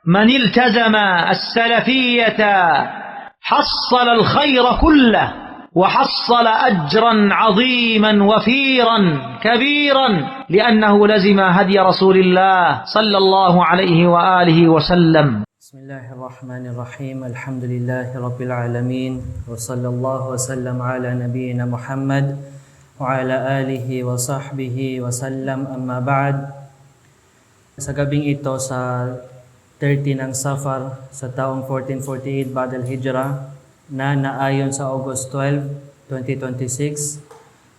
من التزم السلفية حصل الخير كله وحصل أجرا عظيما وفيرا كبيرا لأنه لزم هدي رسول الله صلى الله عليه وآله وسلم. بسم الله الرحمن الرحيم. الحمد لله رب العالمين وصلى الله وسلم على نبينا محمد وعلى آله وصحبه وسلم. أما بعد, sa gabing ito sa 30 ng Safar sa taong 1448 Ba'd al-Hijra na naayon sa August 12, 2026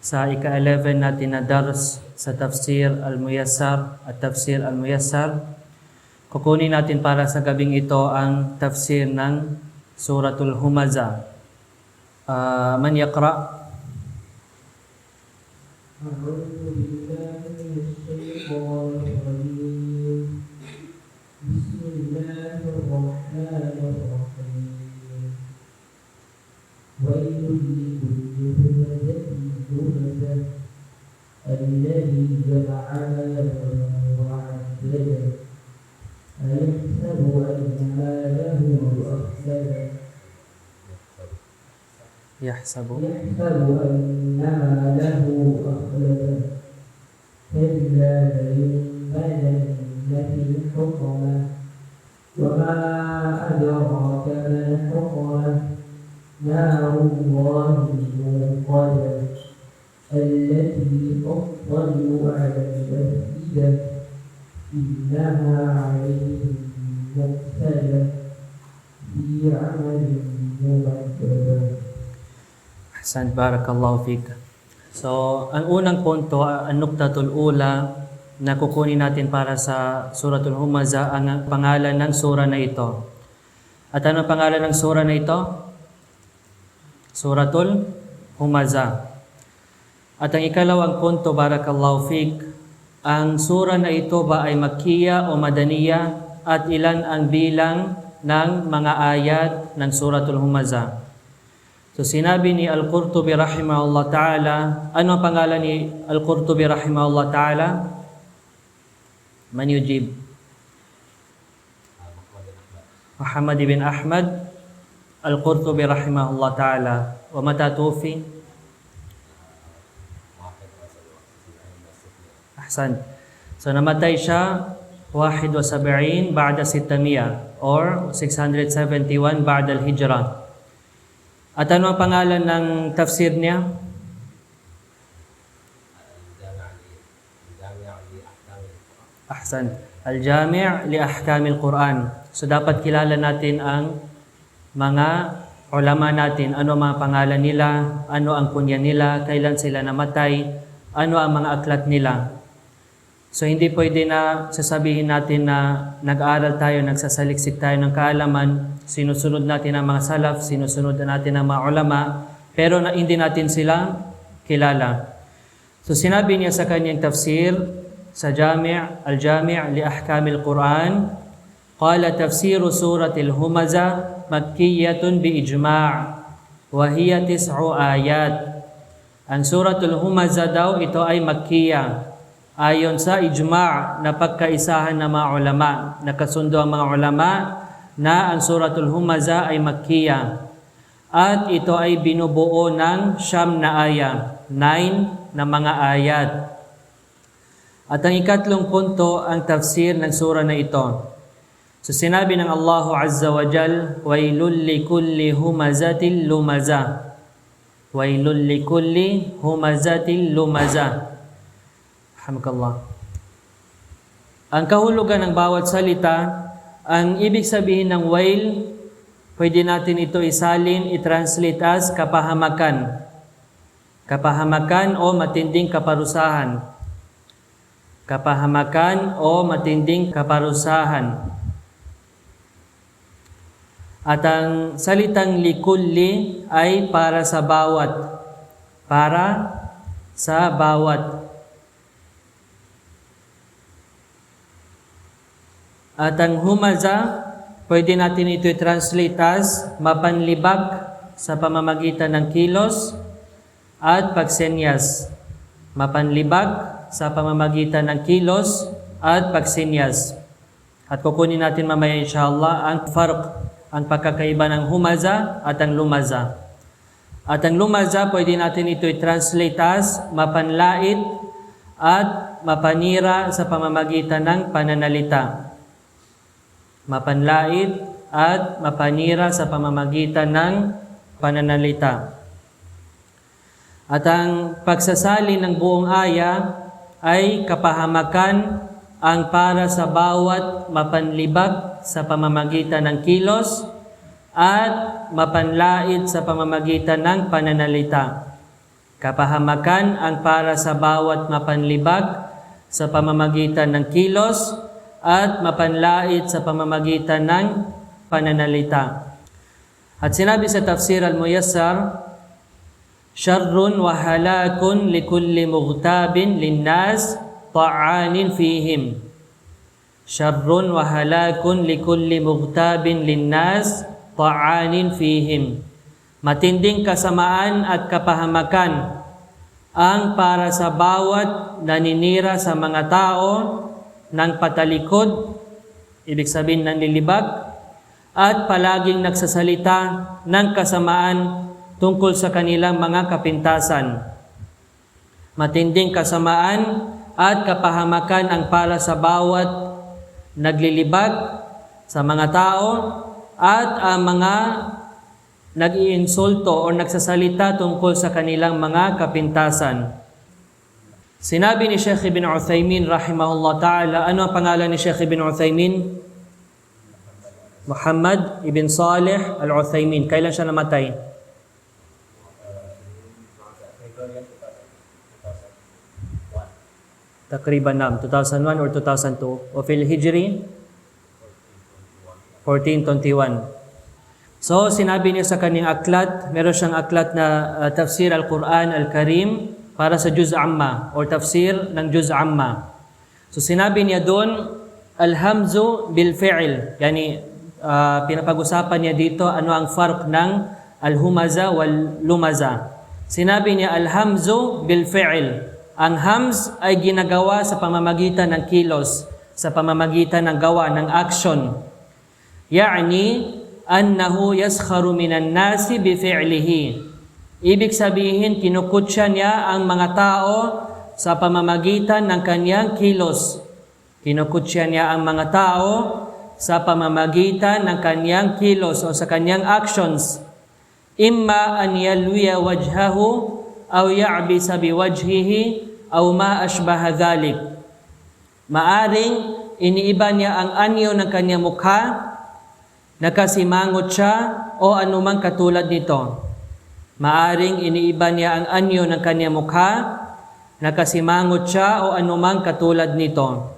sa ika-11 natin na dars sa Tafsir al-Muyassar at Tafsir al-Muyassar, kukunin natin para sa gabing ito ang tafsir ng Suratul Humazah. Man yaqra? ويل لكل همزة لمزة الذي جمع مالا وعدده أيحسب أن ماله أخلده يحسب أن ماله أخلده كلا لينبذن في الحطمة وما أدراك ما الحطمة نار الله الموقدة التي تطلع على الأفئدة إنها عليهم مؤصدة في عمل ممددة. Ahsan, barakallahu fik. So, ang unang punto, ang nuktatul ula na kukunin natin para sa Suratul Humazah, ang pangalan ng sura na ito. At ano ang pangalan ng sura na ito? Suratul Humazah. At ang ikalawang punto, barakallahu fik, ang sura na ito ba ay Makkiya o Madaniya at ilan ang bilang ng mga ayat ng Suratul Humazah? So sinabi ni Al-Qurtubi rahimahullah ta'ala, ano ang pangalan ni Al-Qurtubi rahimahullah ta'ala? Man yujib? Muhammad ibn Ahmad Al-Qurtubi rahimahullah ta'ala. Wa mata tufi? Ahsan. So namatay siya 71 ba'da 600 or 671 ba'da al-Hijrah. At ano ang pangalan ng tafsir niya? Ahsan. Al-Jami' li Ahkamil Quran. So dapat kilala natin ang mga ulama natin, ano ang mga pangalan nila, ano ang kunya nila, kailan sila namatay, ano ang mga aklat nila. So hindi pwede na sasabihin natin na nag-aaral tayo, nagsasaliksik tayo ng kaalaman, sinusunod natin ang mga salaf, sinusunod natin ang mga ulama, pero hindi natin sila kilala. So sinabi niya sa kanyang tafsir sa Al-Jami' li Ahkamil Quran, qala tafsiru suratil Humazah makkiyatun bi ijma' wa hiya 9 ayat. Ang Suratul Humazah daw ito ay Makkiya. Ayon sa ijma' na pagkaisahan ng mga ulama, nakasundo ang mga ulama na ang Suratul Humazah ay Makkiya. At ito ay binubuo ng 9 na aya, 9 na mga ayat. At ang ikatlong punto, ang tafsir ng sura na ito. So sinabi ng Allah Azza wa Jal, wailul likulli humazatil lumazah. Wailul likulli humazatil lumazah. Alhamdulillah. Ang kahulugan ng bawat salita, ang ibig sabihin ng wail, pwede natin ito isalin, i-translate as kapahamakan. Kapahamakan o matinding kaparusahan. Kapahamakan o matinding kaparusahan. At ang salitang likulli ay para sa bawat. Para sa bawat. At ang humazah, pwede natin ito i-translate as mapanlibag sa pamamagitan ng kilos at pagsenyas. Mapanlibag sa pamamagitan ng kilos at pagsenyas. At kukunin natin mamaya inshallah ang ang pagkakaiba ng humaza at ang lumaza. At ang lumaza, pwede natin ito i-translate as mapanlait at mapanira sa pamamagitan ng pananalita. Mapanlait at mapanira sa pamamagitan ng pananalita. At ang pagsasali ng buong aya ay kapahamakan ang para sa bawat mapanlibag sa pamamagitan ng kilos at mapanlait sa pamamagitan ng pananalita. Kapahamakan ang para sa bawat mapanlibag sa pamamagitan ng kilos at mapanlait sa pamamagitan ng pananalita. At sinabi sa Tafsir al-Muyassar, syarrun wa halakun likulli mughtabin linnas ta'anin fihim. Syarrun wa halakun likulli mughtabin linnas ta'anin fihim. Matinding kasamaan at kapahamakan ang para sa bawat naninira sa mga tao ng patalikod, ibig sabihin ng lilibag, at palaging nagsasalita ng kasamaan tungkol sa kanilang mga kapintasan. Matinding kasamaan at kapahamakan ang para sa bawat naglilibag sa mga tao at ang mga nag-iinsulto o nagsasalita tungkol sa kanilang mga kapintasan. Sinabi ni Sheikh Ibn Uthaymin rahimahullah ta'ala, ano ang pangalan ni Sheikh Ibn Uthaymin? Muhammad Ibn Salih Al-Uthaymin. Kailan siya namatay? Takriban 2001 or 2002. O fil Hijri? 1421. So, sinabi niya sa kanyang aklat, meron siyang aklat na Tafsir Al-Quran Al-Karim para sa Juz Amma or Tafsir ng Juz Amma. So, sinabi niya doon, Al-Hamzu bil-fi'il. Yani, pinapag-usapan niya dito ano ang farq ng Al-Humaza wal-Lumaza. Sinabi niya, Al-Hamzu bil-fi'il. Ang Hamz ay ginagawa sa pamamagitan ng kilos, sa pamamagitan ng gawa, ng action. Yani, annahu yaskharu minan nasi bifi'lihi. Ibig sabihin, kinukutya niya ang mga tao sa pamamagitan ng kanyang kilos. Kinukutya niya ang mga tao sa pamamagitan ng kanyang kilos o sa kanyang actions. Imma an yalwiya wajhahu aw ya'bisa biwajhihi aw ma ashbaha dhalik. Maaring iniiba niya ang anyo ng kanyang mukha, nakasimangot siya o anumang katulad nito. Maaring iniiba niya ang anyo ng kanyang mukha, nakasimangot siya o anumang katulad nito.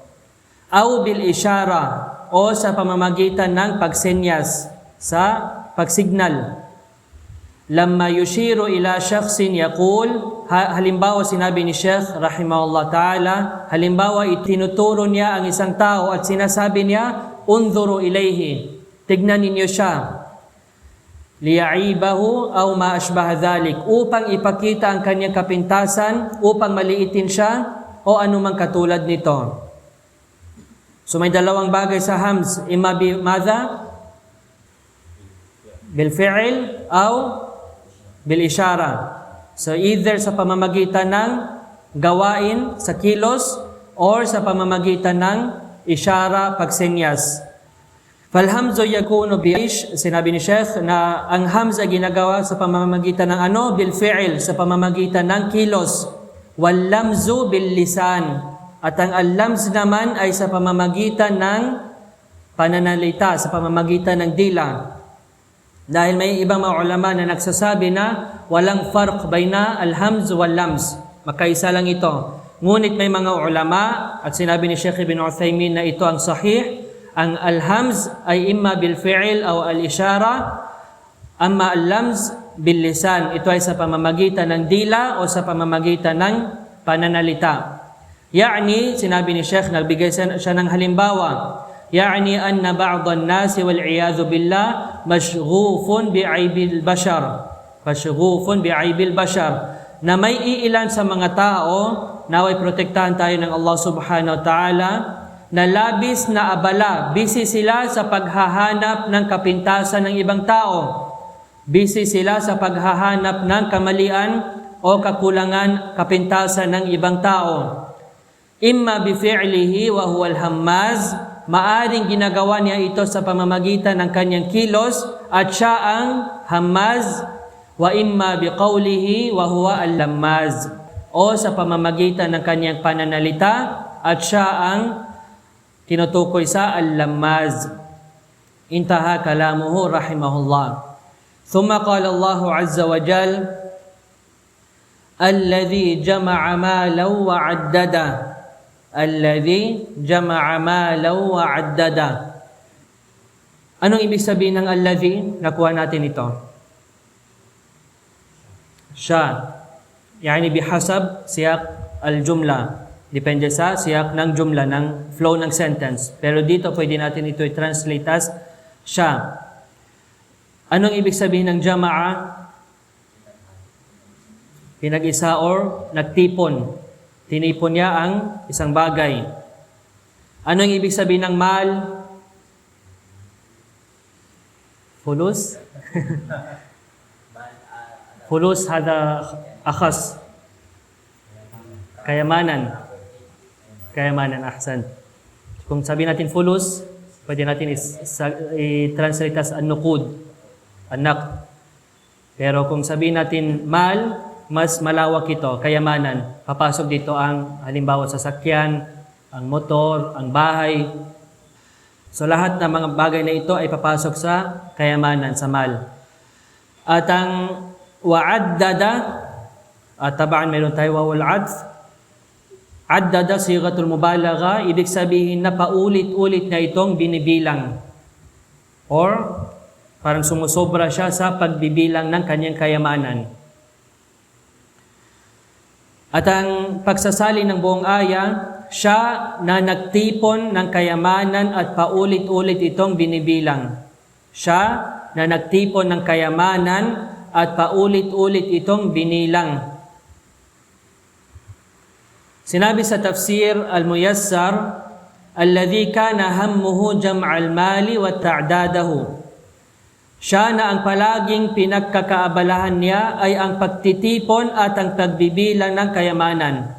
Aw bil isyara o sa pamamagitan ng pagsenyas, sa pagsignal. Lamma yushiru ila shakhsin yaqul, halimbawa sinabi ni Sheikh rahimahullah ta'ala, halimbawa itinuturo niya ang isang tao at sinasabi niya, unzuru ilayhi, tignan ninyo siya. Liya'ibahu aw ma ashbaha dhalik, upang ipakita ang kanyang kapintasan, upang maliitin siya o anumang katulad nito. So may dalawang bagay sa Hamz, imma bi madha? Bil fi'il aw bil isyara. So either sa pamamagitan ng gawain sa kilos or sa pamamagitan ng isyara, pagsenyas. Falhamzu yakunu bi'ish, sinabi ni Sheikh na ang hamz ay ginagawa sa pamamagitan ng ano? Bil fi'il, sa pamamagitan ng kilos. Wal lamzu bil lisan, at ang al-lamz naman ay sa pamamagitan ng pananalita, sa pamamagitan ng dila. Dahil may ibang mga ulama na nagsasabi na walang farq bayna al-hamz wal lamz, magkaisa lang ito. Ngunit may mga ulama, at sinabi ni Sheikh Ibn Uthaymin na ito ang sahih, ang al-hamz ay imma bil fi'il o al-isyara, amma al-lamz bil lisan, ito ay sa pamamagitan ng dila o sa pamamagitan ng pananalita. Yani, sinabi ni Sheikh, nagbigay siya ng halimbawa, yani anna ba'd an-nas wal 'iyadhu billah mashghufun bi'aibil bashar, mashghufun bi'aibil bashar, na may iilan sa mga tao, naway protektahan tayo ng Allah subhanahu wa ta'ala, na labis na abala. Busy sila sa paghahanap ng kapintasan ng ibang tao. Busy sila sa paghahanap ng kamalian o kakulangan, kapintasan ng ibang tao. Imma bifi'lihi wa huwa al-hammaz, maaring ginagawa niya ito sa pamamagitan ng kanyang kilos at siya ang hammaz, wa imma biqawlihi wa huwa al-lammaz, o sa pamamagitan ng kanyang pananalita at siya ang tinutukoy sa al-lammaz. Intaha kalamuhu rahimahullah. Thumma qala Allah azza wa jal, alladhi jama'a malan wa 'addada. Alladhi jama'a malan wa 'addada. Anong ibig sabihin ng alladhi? Nakuha natin ito. Siya. Yani bihasab siyak al-jumla. Depende sa siyak ng jumla, ng flow ng sentence. Pero dito pwede natin ito i-translate as siya. Anong ibig sabihin ng jama'a? Pinag-isa or nagtipon. Tinipon niya ang isang bagay. Anong ibig sabihin ng mal? Fulus? Fulus hada akhas. Kayamanan. Kayamanan, ahsan. Kung sabihin natin fulus, pwede natin i-translate as an-nuqud, anak. Pero kung sabihin natin mal, mas malawak ito, kayamanan. Papasok dito ang halimbawa sasakyan, ang motor, ang bahay. So lahat ng mga bagay na ito ay papasok sa kayamanan, sa mal. At ang wa'addada, at tabaan meron tayo wawal adf. Addada sigatul mubalagha, ibig sabihin na paulit-ulit na itong binibilang. Or parang sumusobra siya sa pagbibilang ng kanyang kayamanan. At ang pagsasali ng buong aya, siya na nagtipon ng kayamanan at paulit-ulit itong binibilang. Siya na nagtipon ng kayamanan at paulit-ulit itong binilang. Sinabi sa tafsir al-Muyassar, alladhi kana hammuhu jam'al mali wa ta'dadahu. Siya na ang palaging pinagkakaabalahan niya ay ang pagtitipon at ang pagbibilang ng kayamanan.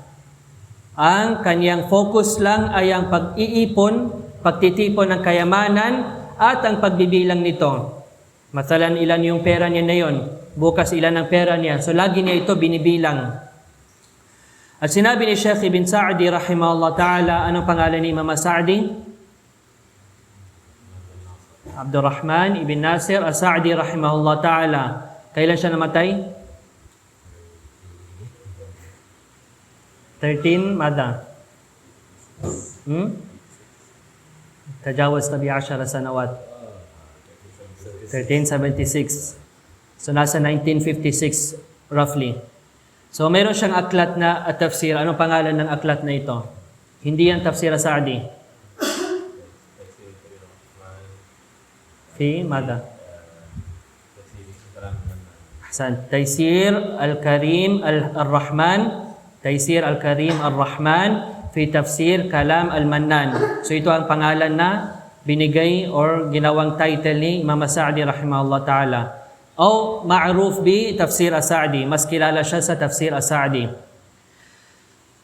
Ang kanyang focus lang ay ang pag-iipon, pagtitipon ng kayamanan at ang pagbibilang nito. Masalan, ilan yung pera niya na yon, bukas ilan ang pera niya. So lagi niya ito binibilang. At sinabi ni Sheikh Ibn Sa'di rahimahullah ta'ala, anong pangalan ni Imam Sa'di? Abdurrahman Ibn Nasir As-Sa'di rahimahullah ta'ala. Kailan siya namatay? 13 mada? Tajawaz tabi 10 sanawat. 1376. So nasa 1956 roughly. So, meron siyang aklat na tafsir. Anong pangalan ng aklat na ito? Hindi yan tafsir Sa'di. Fi mada? Ahsan. Taysir al-Karim al-Rahman. Taysir al-Karim al-Rahman fi tafsir Kalam al-Mannan. So, ito ang pangalan na binigay or ginawang title ni Imam Sa'di rahimahullah ta'ala. O ma'ruf bi tafsir As-Sa'di, mas kilala siya sa tafsir As-Sa'di.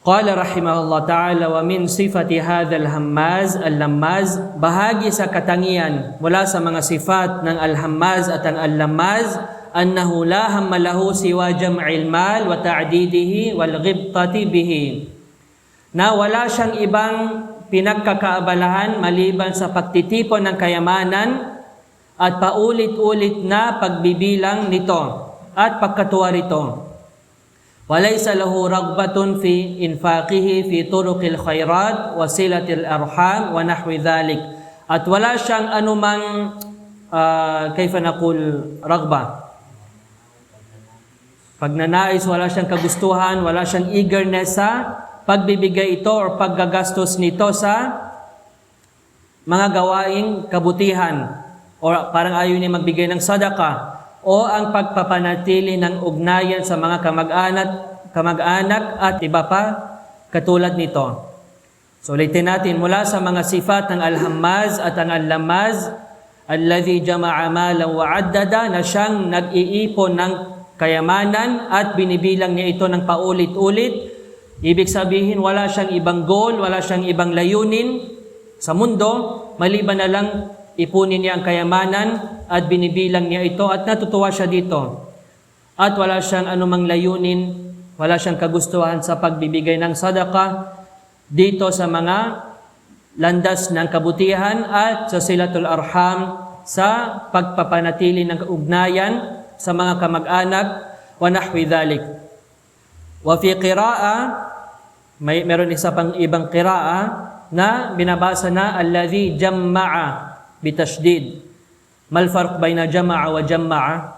Qala rahimahullah ta'ala, wa min sifati hadha al-hammaz, al-lammaz, bahagi sa katangian mula sa mga sifat ng al-hammaz at ang al-lammaz, annahu la hamma lahu siwa jam'il mal wa ta'didihi wal ghibtati bihi. Na wala siyang ibang pinagkakaabalahan maliban sa pagtitipon ng kayamanan at paulit-ulit na pagbibilang nito at pagkatuwa rito. Walaysa lahu ragbatun fi infaqihi fi turuqil khairat wa silatil arham wa nahwi dhalik. At wala siyang anumang kayfa naqul ragba. Pagnanais, wala siyang kagustuhan, wala siyang eagerness sa pagbibigay ito o paggagastos nito sa mga gawaing kabutihan. O parang ayaw niya magbigay ng sadaka o ang pagpapanatili ng ugnayan sa mga kamag-anak at iba pa katulad nito. So ulitin natin, mula sa mga sifat ng al-hammaz at ang al-lamaz, alladhi jama'a malan wa addada, na siyang nag-iipon ng kayamanan at binibilang niya ito ng paulit-ulit. Ibig sabihin, wala siyang ibang goal, wala siyang ibang layunin sa mundo, maliban na lang ipunin niya ang kayamanan at binibilang niya ito at natutuwa siya dito. At wala siyang anumang layunin, wala siyang kagustuhan sa pagbibigay ng sadaqah dito sa mga landas ng kabutihan at sa silatul arham, sa pagpapanatili ng ugnayan sa mga kamag-anak, wa nahwi dhalik. Wa fi qira'a, meron isa pang ibang qira'a na binabasa na alladhi jamma'a bitashdid. Mal farq bayna jama'a wa jamma'a?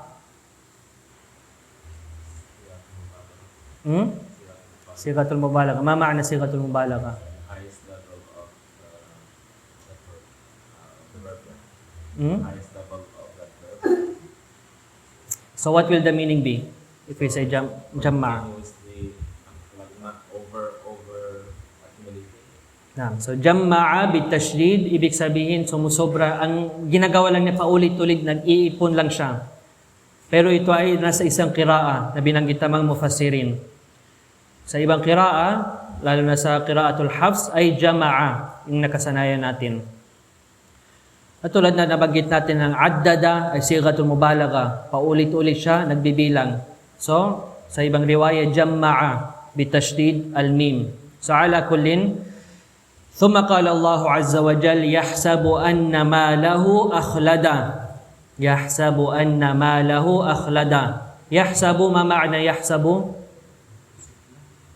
Sigatul mubalagha. Ma ma'na sigatul mubalagha? Highest level of the verb. Highest level of that verb. So what will the meaning be if we say jamma? Continuously, over accumulating. So jamma'a bitashdid, ibig sabihin sumusobra, ang ginagawa lang niya paulit-ulit, nag-iipon lang siya. Pero ito ay nasa isang qira'a na binanggit ng mufassirin. Sa ibang qira'a, lalo na sa qira'atul Hafs, ay jama'a, yung nakasanayan natin. At tulad na nabanggit natin ng addada, ay sigatul mubalagha, paulit-ulit siya, nagbibilang. So, sa ibang riwaya, jama'a bitashdid al-mim. So, ala kullin, thumma qala Allah azza wa jal, yahsabu anna ma lahu akhlada. Yahsabu anna ma lahu akhlada. Yahsabu, ma ma'na yahsabu?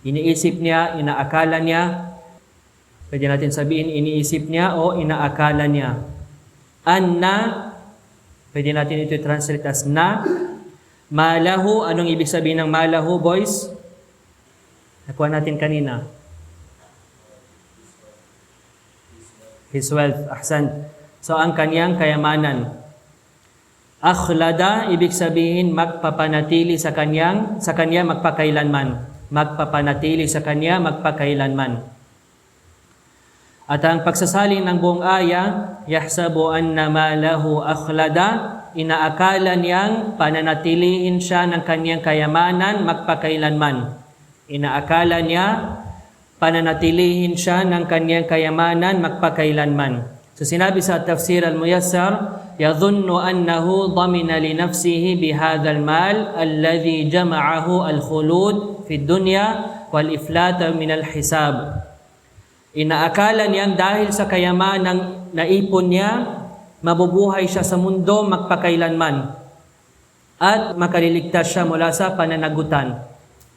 Iniisip niya, inaakala niya. Pwede natin sabihin, iniisip niya o inaakala niya. Anna, pwede natin ito translate as na. Malahu, anong ibig sabihin ng malahu, boys? Nakuha natin kanina. His wealth, ahsan. So, ang kanyang kayamanan. Akhlada, ibig sabihin magpapanatili sa kanya magpakailanman. Magpapanatili sa kanya magpakailanman. At ang pagsasalin ng buong aya, yahsabu anna ma lahu akhlada, inaakala niyang pananatilihin siya ng kanyang kayamanan magpakailanman. Inaakala niya pananatilihin siya ng kanyang kayamanan magpakailanman. So sinabi sa Tafsir al-Muyassar, yadhunnu annahu dhamina li nafsihi bihadha al-mal alladhi jama'ahu al-khulud fi dunya wal iflata min al-hisab. Inaakala niyang dahil sa kayamanang naipon niya, mabubuhay siya sa mundo magpakailanman at makaliligtas siya mula sa pananagutan.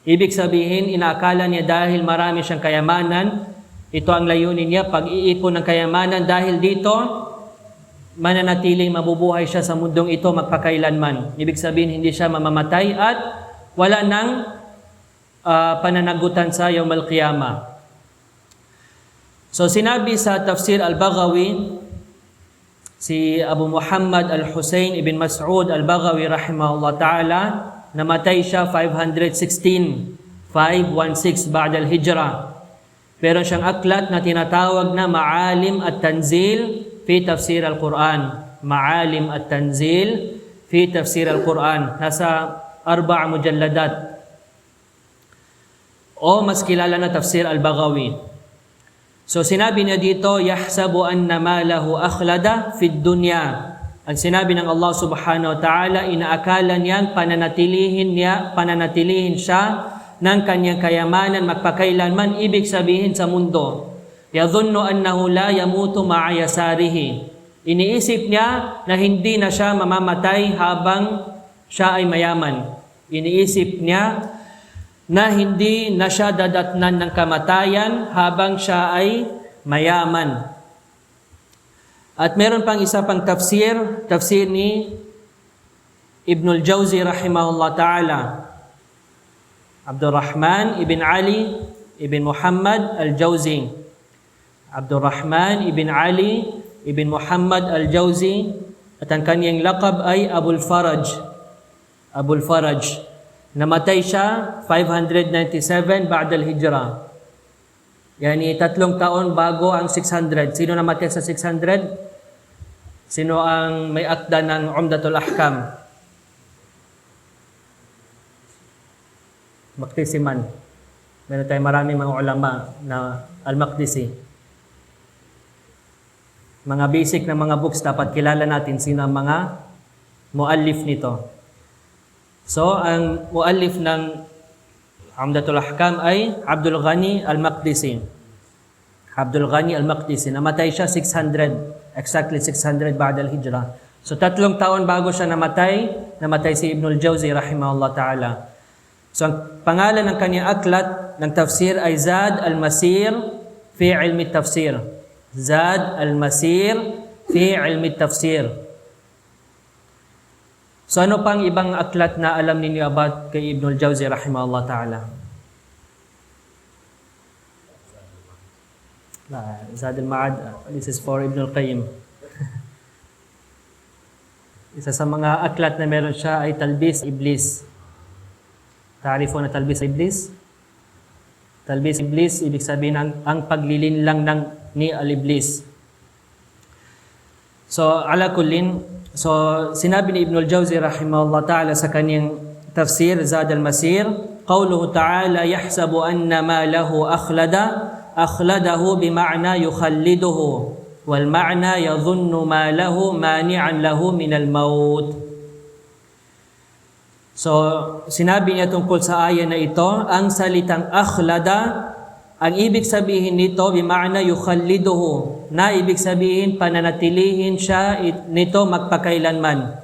Ibig sabihin, inaakala niya dahil marami siyang kayamanan, ito ang layunin niya, pag-iipon ng kayamanan, dahil dito, mananatiling mabubuhay siya sa mundong ito magpakailanman. Ibig sabihin, hindi siya mamamatay at wala nang pananagutan sa Yawm al-Qiyamah. So sinabi sa Tafsir al-Baghawi, si Abu Muhammad al-Husayn ibn Mas'ud al-Baghawi rahimahullah ta'ala, namatay siya 516 ba'da al-Hijrah. Pero siyang aklat na tinatawag na Ma'alim at-Tanzil fi Tafsir al-Quran. Ma'alim at-Tanzil fi Tafsir al-Quran. Nasa 4 mujalladat. O mas kilala na Tafsir al-Baghawi. So sinabi niya dito, yahsabu anna malahu akhlada fid dunya. Ang sinabi ng Allah subhanahu wa ta'ala, inaakala niyang pananatilihin siya ng kanyang kayamanan magpakailanman, ibig sabihin sa mundo. Yadhunnu annahu la yamutu ma'a yasarihi. Iniisip niya na hindi na siya mamamatay habang siya ay mayaman. Iniisip niya na hindi na siya dadatnan ng kamatayan habang siya ay mayaman. At meron pang isa pang tafsir ni Ibn al-Jawzi rahimahullah ta'ala. Abdurrahman ibn Ali ibn Muhammad al-Jawzi. Abdurrahman ibn Ali ibn Muhammad al-Jawzi, at ang kanyang laqab ay Abul Faraj. Abul Faraj. Namatay siya 597 ba'da al-Hijrah. Yani 3 taon bago ang 600. Sino namatay sa 600? Sino ang may akda ng Umdatul Ahkam? Maqdisi man. Meron tayong maraming mga ulama na Al-Maqdisi. Mga basic na mga books, dapat kilala natin sino ang mga muallif nito. So, ang muallif ng Umdatul Ahkam ay Abdul Ghani Al-Maqdisi. Abdul Ghani Al-Maqdisi. Namatay siya 600. Exactly 600 ba'da al-Hijrah. So 3 taon bago siya namatay si Ibn al-Jawzi rahimahullah ta'ala. So ang pangalan ng kanyang aklat ng tafsir ay Zad al-Masir fi ilmi tafsir. Zad al-Masir fi ilmi tafsir. So ano pang ibang aklat na alam ninyo about kay Ibn al-Jawzi rahimahullah ta'ala? Zad al-Ma'ad, this is for Ibn al-Qayyim. Isa sa mga aklat na meron siya ay Talbis Iblis. Tarifo na Talbis Iblis? Talbis Iblis, ibig sabihin ang paglilinlang ni al-Iblis. So, ala kullin, so sinabi ni Ibn al-Jawzi rahimahullah ta'ala sa kanyang tafsir, Zad al-Masir, qawluhu ta'ala, yahsabu anna ma lahu akhladahu bima'na yukhalliduhu, wal ma'na yadhunnu ma lahu mani'an lahu min al-maut. So, sinabi niya tungkol sa aya na ito, ang salitang akhlada, ang ibig sabihin nito, bima'na yukhalliduhu, na ibig sabihin, pananatilihin siya nito magpakailanman.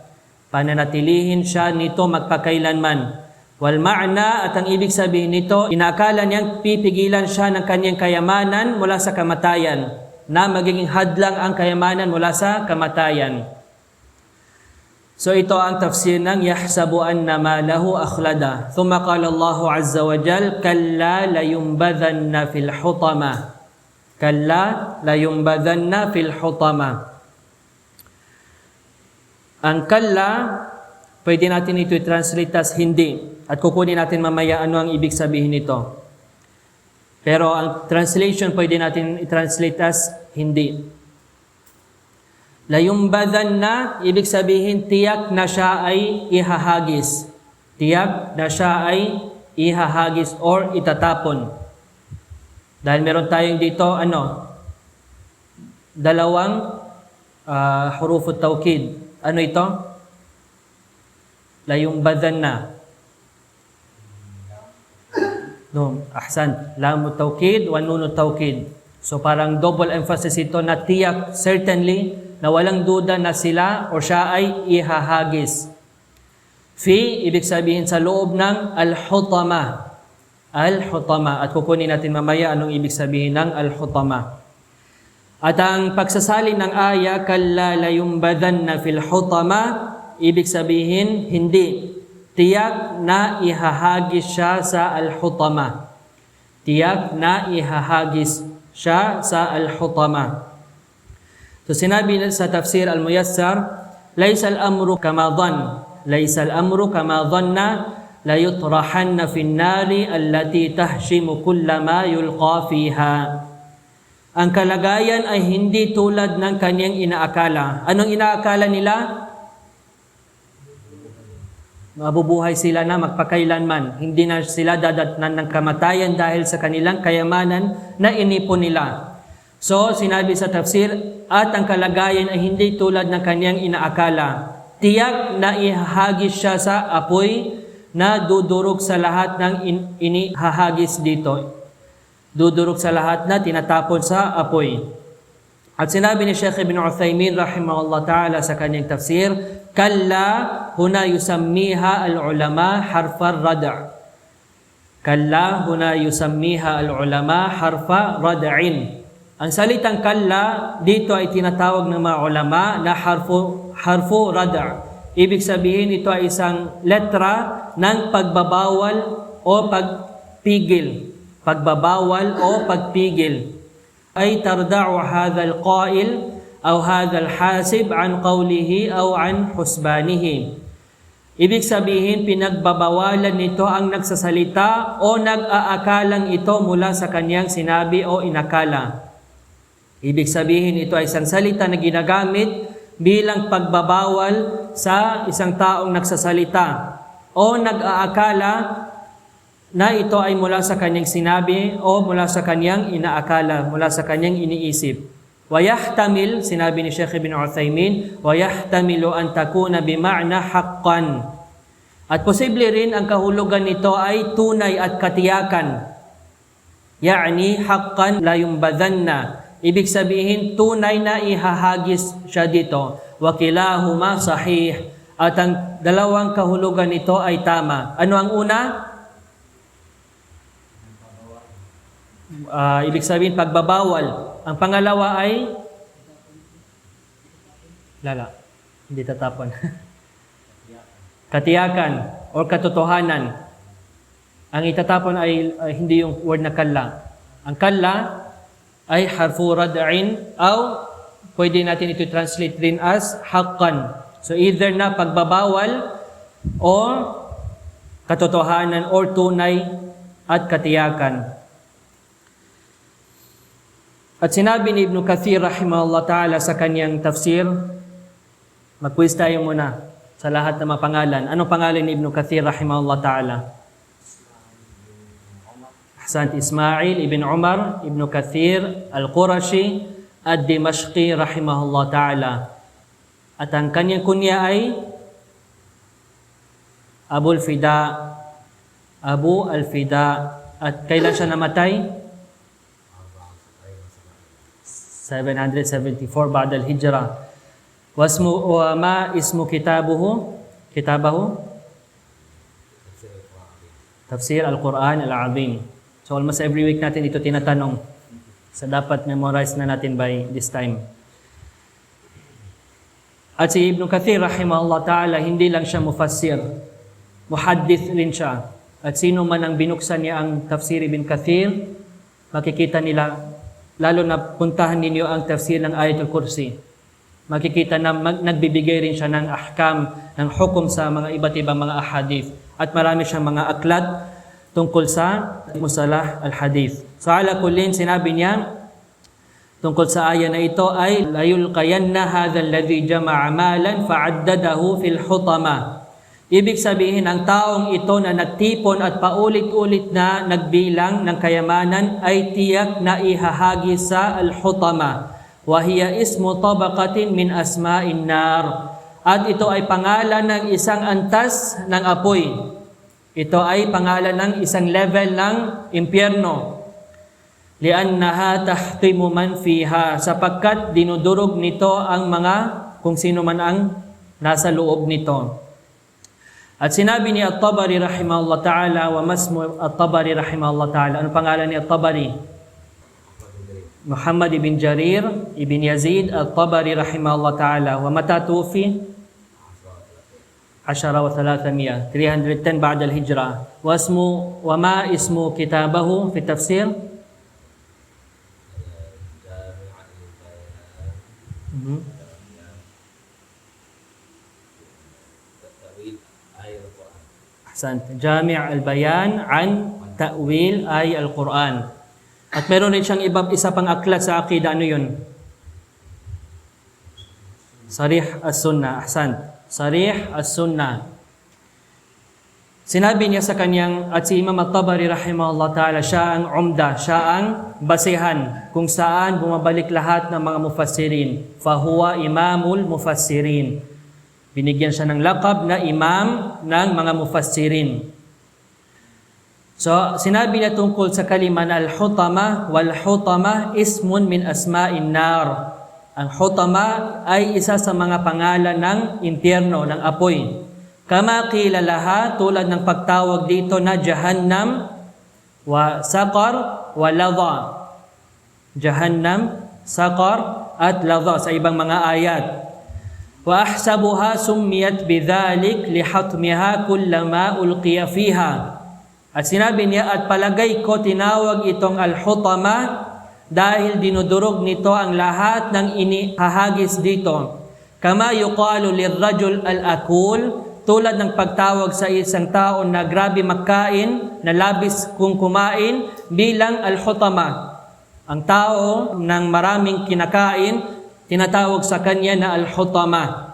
Pananatilihin siya nito magpakailanman. Wal ma'na, at ang ibig sabihin nito, inakala niyang pipigilan siya ng kanyang kayamanan mula sa kamatayan, na magiging hadlang ang kayamanan mula sa kamatayan. So ito ang tafsir ng yahsabu anna ma lahu akhlada. Thumma qala Allahu azza wa jal, kalla layumbadhanna fil hutama. Kalla layumbadhanna fil hutama. Ang kalla, pwede natin ito i-translate as hindi. At kukunin natin mamaya ano ang ibig sabihin nito. Pero ang translation pwede natin i-translate as hindi. Layumbadhanna, ibig sabihin tiyak na siya ay ihahagis. Tiyak na siya ay ihahagis or itatapon. Dahil meron tayong dito, dalawang hurufut tawkid. Ano ito? Layumbadhanna. No, ahsan. Lamu tawkid wa nunu tawkid. So parang double emphasis ito na tiyak, certainly, na walang duda na sila o siya ay ihahagis. Fi, ibig sabihin sa loob ng al-hutama. Al-hutama. At kukunin natin mamaya anong ibig sabihin ng al-hutama. At ang pagsasalin ng aya, kalla layumbadhanna fil hutama, ibig sabihin, hindi. Tiyak na ihahagis siya sa al-hutama. Tiyak na ihahagis siya sa al-hutama. So sinabi sa tafsir al-Muyassar, laysa al-amru kama dhann, laysa al-amru kama dhanna, la yutrahanna fi an-nari allati tahshimu kullama yulqa fiha. Ang kalagayan ay hindi tulad ng kanyang inaakala. Anong inaakala nila? Mabubuhay sila na magpakailanman. Hindi na sila dadatnan ng kamatayan dahil sa kanilang kayamanan na inipon nila. So, sinabi sa tafsir, at ang kalagayan ay hindi tulad ng kanyang inaakala. Tiyak na ihahagis siya sa apoy na dudurog sa lahat ng inihahagis dito. Dudurog sa lahat na tinatapon sa apoy. At sinabi ni Sheikh Ibn Uthaymin rahimahullah ta'ala sa kanyang tafsir, kalla huna yusammiha al-ulama harfa rada'. Kalla huna yusammiha al-ulama harfa rada'in. Ang salitang kalla dito ay tinatawag ng mga ulama na harfu rada'. Ibig sabihin ito ay isang letra ng pagbabawal o pagpigil. Pagbabawal o pagpigil. Ay tarda'u hadha al-qail aw hadha al-hasib an qawlihi aw an husbanihi. Ibig sabihin, pinagbabawalan nito ang nagsasalita o nag-aakalang ito mula sa kanyang sinabi o inakala. Ibig sabihin, ito ay isang salita na ginagamit bilang pagbabawal sa isang taong nagsasalita o nag-aakala na ito ay mula sa kanyang sinabi o mula sa kanyang inaakala, mula sa kanyang iniisip. وَيَحْتَمِلْ, sinabi ni Sheikh Ibn Uthaymin, وَيَحْتَمِلُ أَن تَكُونَ بِمَعْنَى حَقًّا. At posible rin ang kahulugan nito ay tunay at katiyakan. Yani, haqqan la yumbadhanna. Ibig sabihin, tunay na ihahagis siya dito. وَكِلَاهُمَا صَحِيح. At ang dalawang kahulugan nito ay tama. Ano ang una? Ibig sabihin, pagbabawal. Ang pangalawa ay hindi tatapon. Katiyakan o katotohanan. Ang itatapon ay hindi yung word na kalla. Ang kalla ay harfu rad'in o pwede natin ito translate rin as haqqan. So either na pagbabawal o katotohanan or tunay at katiyakan. At sinabi ni Ibn Kathir rahimahullah ta'ala sa kanyang tafsir, mag-quiz tayo muna sa lahat ng mga pangalan. Anong pangalan ni Ibn Kathir rahimahullah ta'ala? Ahsant, Ismail ibn Umar, Ibn Kathir, Al-Qurashi, Ad-Dimashqi rahimahullah ta'ala. At ang kanyang kunya ay Abu al-Fida. Abu al-Fida. At kailan siya namatay? 774 بعد الهجرة. وما اسم كتابه تفسير القرآن العظيم. So almost every week natin ito tinatanong. So dapat memorize na natin by this time. At si Ibn Kathir rahimahullah ta'ala, hindi lang siya mufassir. Muhaddith rin siya. At sino man ang binuksan niya ang tafsir Ibn Kathir, makikita nila, lalo na puntahan ninyo ang tafsir ng Ayatul Kursi. Makikita na nagbibigay rin siya ng ahkam, ng hukom sa mga iba't ibang mga ahadith. At marami siyang mga aklat tungkol sa musalah al-hadith. So ala kullin, sinabi niya tungkol sa aya na ito ay la yulqayanna hadha alladhi jama'a malan fa'addadahu fil hutama. Ibig sabihin, ang taong ito na nagtipon at paulit-ulit na nagbilang ng kayamanan ay tiyak na ihahagi sa al-hutama. Wahiya ismu tabaqatin min asma'in nar. At ito ay pangalan ng isang antas ng apoy. Ito ay pangalan ng isang level ng impyerno. Liannaha tahtimu man fiha. Sapagkat dinudurog nito ang mga kung sino man ang nasa loob nito. At sinabi ni At-Tabari rahimahullah ta'ala, wa masmu At-Tabari rahimahullah ta'ala. Ano pangalan ni At-Tabari? Muhammad ibn Jarir ibn Yazid At-Tabari rahimahullah ta'ala. Wa mata tufi? 10 و 300 310 بعد الهجرة. وما اسم كتابه في التفسير؟ Jami' al-Bayan an Ta'wil ay al-Quran. At meron rin siyang isa pang aklat sa aqida. Ano yun? Sarih as-Sunnah. Ahsan. Sarih as-Sunnah. Sinabi niya sa kanyang, at si Imam At-Tabari rahimahullah ta'ala, siya ang umda, siya ang basihan kung saan bumabalik lahat ng mga mufassirin. Fahuwa imamul mufassirin. Binigyan siya ng lakab na imam ng mga mufassirin. So, sinabi niya tungkol sa kalima na al-hutama, wal-hutama ismun min asma'in nar. Ang hutama ay isa sa mga pangalan ng impyerno, ng apoy. Kama qila laha, tulad ng pagtawag dito na Jahannam, wa saqar, wa ladha. Jahannam, saqar, at ladha sa ibang mga ayat. Wa ahsabuha summiyat bidhalik lihatmiha kullama ulqiya fiha. At sinabi niya, at palagay ko tinawag itong al-hutama dahil dinudurog nito ang lahat ng inihahagis dito. Kama yuqalu lirrajul al-akul, tulad ng pagtawag sa isang tao na grabe magkain, na labis kung kumain, bilang al-hutama. Ang tao ng maraming kinakain, tinatawag sa kanya na al-hutama.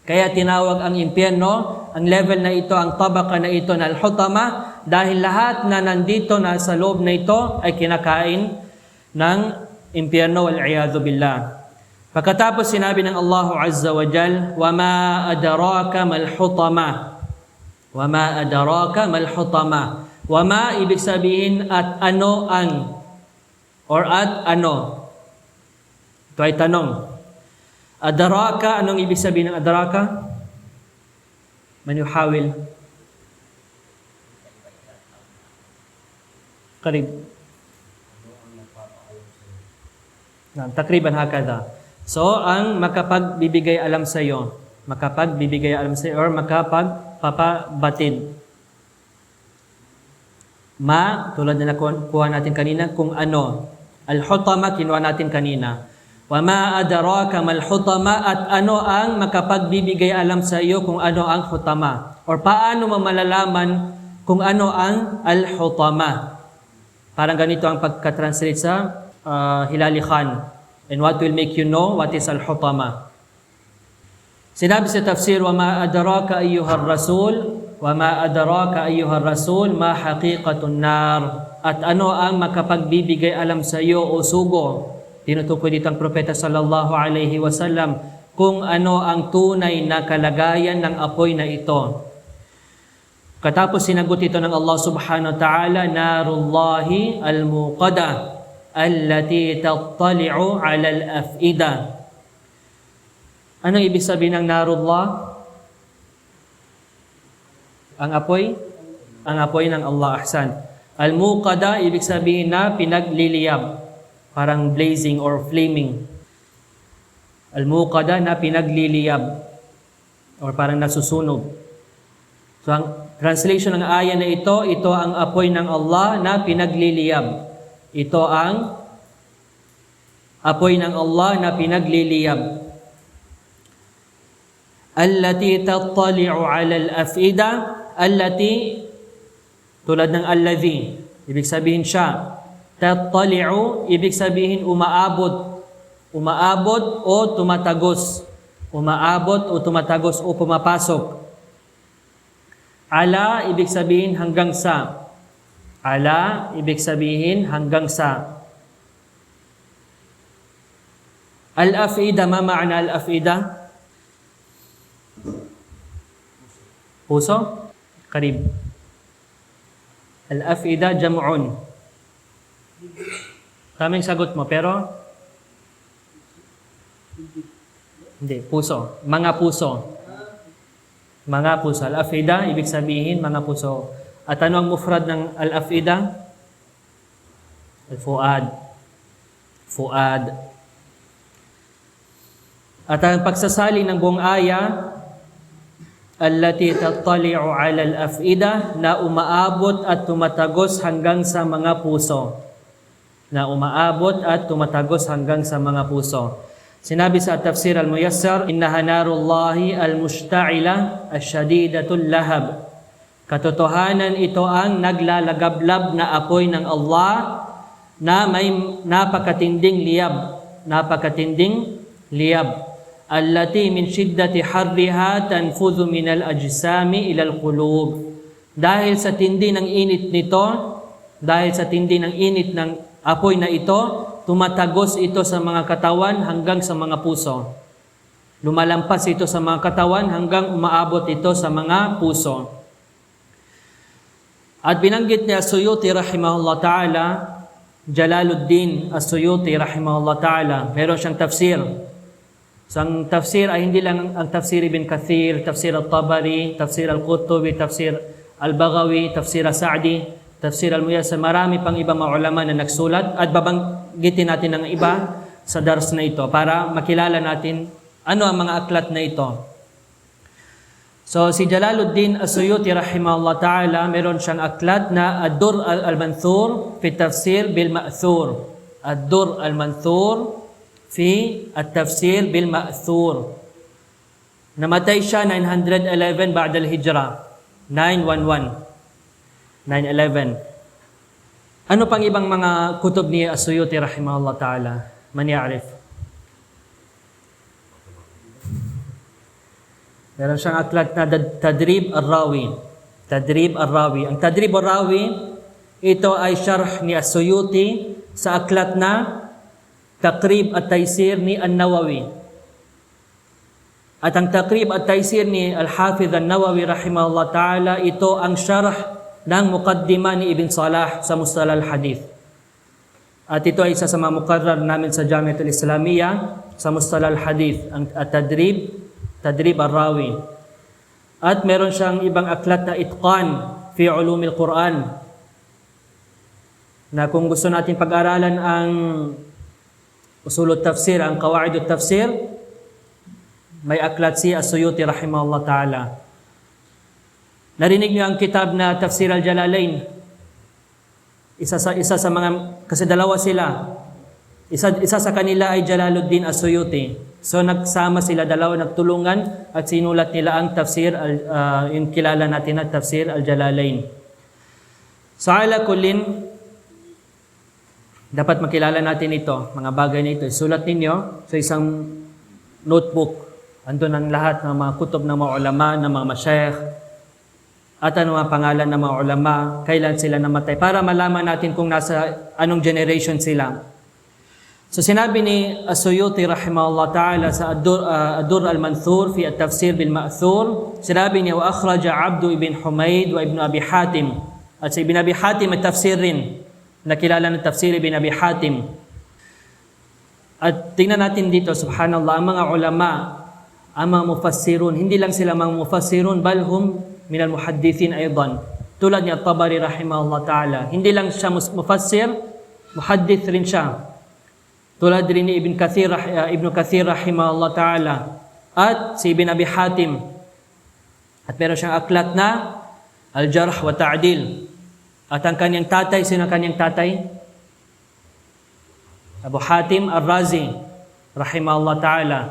Kaya tinawag ang impyerno, ang level na ito, ang tabaka na ito na al-hutama, dahil lahat na nandito na sa loob na ito ay kinakain ng impyerno, wal-iyadhu billah. Pagkatapos sinabi ng Allah Azza wa Jal, وَمَا أَدَرَاكَ مَا الْحُطَمَةِ وَمَا أَدَرَاكَ مَا الْحُطَمَةِ وَمَا ibig sabihin at ano ang, or at ano. Ito ay tanong. Adaraka, anong ibig sabihin ng adaraka? Man yuhawil? Karib. Takriban hakada. So, ang makapagbibigay alam sa iyo, or makapagpapabatid. Ma, tulad na nakuha natin kanina, kung ano. Al-hutama, kinuha natin kanina. Wa ma adraka mal hutama, at ano ang makapagbibigay alam sa iyo kung ano ang hutama. Or paano mo malalaman kung ano ang al-hutama. Parang ganito ang pagka-translate sa Hilali Khan. And what will make you know what is al-hutama? Sinabi sa tafsir, وَمَا أَدْرَاكَ أَيُّهَا الرَّسُولِ وَمَا أَدْرَاكَ أَيُّهَا الرَّسُولِ مَا حَقِيقَةُ النَّارِ. At ano ang makapagbibigay alam sa iyo o sugo? Tinutukoy dito ang propeta sallallahu alaihi wasallam kung ano ang tunay na kalagayan ng apoy na ito. Katapos sinagot ito ng Allah subhanahu wa ta'ala, narullahi al-muqada allati tattali'u 'ala al-af'ida. Ano ibig sabihin ng narullah? Ang apoy? Ang apoy ng Allah. Ahsan. Al-muqada, ibig sabihin na pinagliliyab. Parang blazing or flaming. Al-muqada na pinagliliyab. Or parang nasusunog. So, ang translation ng aya na ito ang apoy ng Allah na pinagliliyab. Ito ang apoy ng Allah na pinagliliyab. Allati tattali'u 'ala al-af'ida, allati tulad ng alladhi, ibig sabihin siya. Tattali'u, ibig sabihin umaabot. Umaabot o tumatagos. Umaabot o tumatagos o pumapasok. Ala, ibig sabihin hanggang sa. Ala, ibig sabihin hanggang sa. Al-af'ida, ma ma'na al-af'ida? Puso? Karib. Al-af'ida jam'un. Tamang sagot mo, pero hindi, puso. Mga puso. Mga puso. Al-af'ida, ibig sabihin mga puso. At ano ang mufrad ng al-af'ida? Al-fuad. Fuad. At ang pagsasali ng buong aya, allati tattali'u 'ala al-af'ida, na umaabot at tumatagos hanggang sa mga puso. Na umaabot at tumatagos hanggang sa mga puso. Sinabi sa Tafsir al-Muyassar, innaha narullahi al-mushta'ila ash-shadidatul lahab. Katotohanan, ito ang naglalagablab na apoy ng Allah na may napakatinding liyab. Napakatinding liyab. Allati min shiddati harriha tanfudhu min al-ajsami ila al-qulub. Dahil sa tindi ng init nito, dahil sa tindi ng init ng apoy na ito, tumatagos ito sa mga katawan hanggang sa mga puso. Lumalampas ito sa mga katawan hanggang umaabot ito sa mga puso. At binanggit ni As-Suyuti rahimahullah ta'ala, Jalaluddin As-Suyuti rahimahullah ta'ala, meron siyang tafsir. So ang tafsir ay hindi lang ang tafsir Ibn Kathir, tafsir al-Tabari, tafsir al-Qutubi, tafsir al-Baghawi, tafsir al-Sa'di, tafsir al-Muyassar, marami pang ibang mga ulama na nagsulat at babanggitin natin ng iba sa dars na ito para makilala natin ano ang mga aklat na ito. So si Jalaluddin As-Suyuti rahimahullah ta'ala, meron siyang aklat na Ad-Dur al-Manthur fi tafsir bil-Ma'thur. Ad-Dur al-Manthur fi at-tafsir bil-Ma'thur. Namatay siya 911 ba'da al-hijra. 911. 911. Ano pang ibang mga kutob ni As-Suyuti rahimahullah ta'ala? Man ya'rif? Meron siyang aklat na Tadrib al-Rawi. Tadrib al-Rawi. Ang Tadrib al-Rawi, ito ay syarh ni As-Suyuti sa aklat na Taqrib at-Taysir ni An-Nawawi. At ang Taqrib at-Taysir ni Al-Hafidh An-Nawawi rahimahullah ta'ala, ito ang syarh ng muqaddima ni Ibn Salah sa Mustalah al-Hadith. At ito ay isa sa mga muqarrar namin sa Jamiatul Islamiyya sa Mustalah al-Hadith, ang Tadrib al-Rawi. At meron siyang ibang aklat na Itqan fi Ulumil Quran, na kung gusto natin pag-aralan ang usulut tafsir, ang qawaidut tafsir, may aklat si As-Suyuti rahimahullah ta'ala. Narinig niyo ang kitab na Tafsir al-Jalalain? Isa sa mga, kasi dalawa sila. Isa sa kanila ay Jalaluddin As-Suyuti. So nagsama sila dalawa, nagtulungan at sinulat nila ang tafsir, yung kilala natin na Tafsir al-Jalalain. So ala kullin, dapat makilala natin ito, mga bagay na ito. Sulat ninyo sa isang notebook. Andun ang lahat ng mga kutob ng mga ulama, ng mga masyayikh, at ano mga pangalan ng mga ulama, kailan sila namatay, para malaman natin kung nasa anong generation sila. So sinabi ni As-Suyuti rahimahullah ta'ala sa Ad-Durr al-Manthur fi at-Tafsir bil-Ma'thur, sinabi niya, wa akhraja Abdu ibn Humayd wa ibn Abi Hatim. At si Ibn Abi Hatim ay tafsir rin, nakilala ng tafsir Ibn Abi Hatim. At tingnan natin dito, subhanallah, ang mga ulama, ang mga mufassirun, hindi lang sila mga mufassirun, bal hum min al-muhaddithin aydan. Tulad ni At-Tabari rahimahullah ta'ala. Hindi lang siya mufassir, muhaddith rin siya. Tulad rin ni Ibn Kathir rahimahullah ta'ala. At si Ibn Abi Hatim. At meron siyang aklat na Al-Jarh wa Ta'dil. At ang kanyang tatay, sino ang kanyang tatay? Abu Hatim Ar-Razi rahimahullah ta'ala.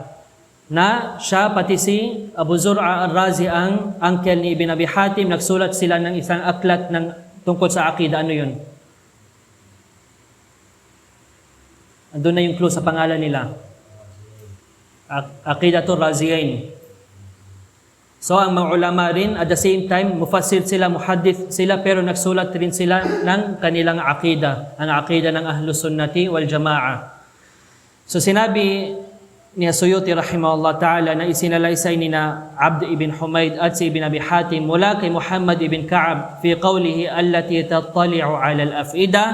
Na siya pati si Abu Zur'a Ar-Razi, ang uncle ni Ibn Abi Hatim, nagsulat sila ng isang aklat tungkol sa akida. Ano yun? Andun na yung clue sa pangalan nila. Aqidatul Raziyain. So ang mga ulama rin, at the same time, mufassir sila, muhaddith sila, pero nagsulat rin sila ng kanilang akida, ang akida ng Ahlus Sunnati wal Jama'a. So sinabi ni As-Suyuti rahimahullah ta'ala na isinalaysay ni na Abd ibn Humayd at si Ibn Abi Hatim mula kay Muhammad ibn Ka'ab fi qawlihi allati tattali'u 'ala al-af'ida,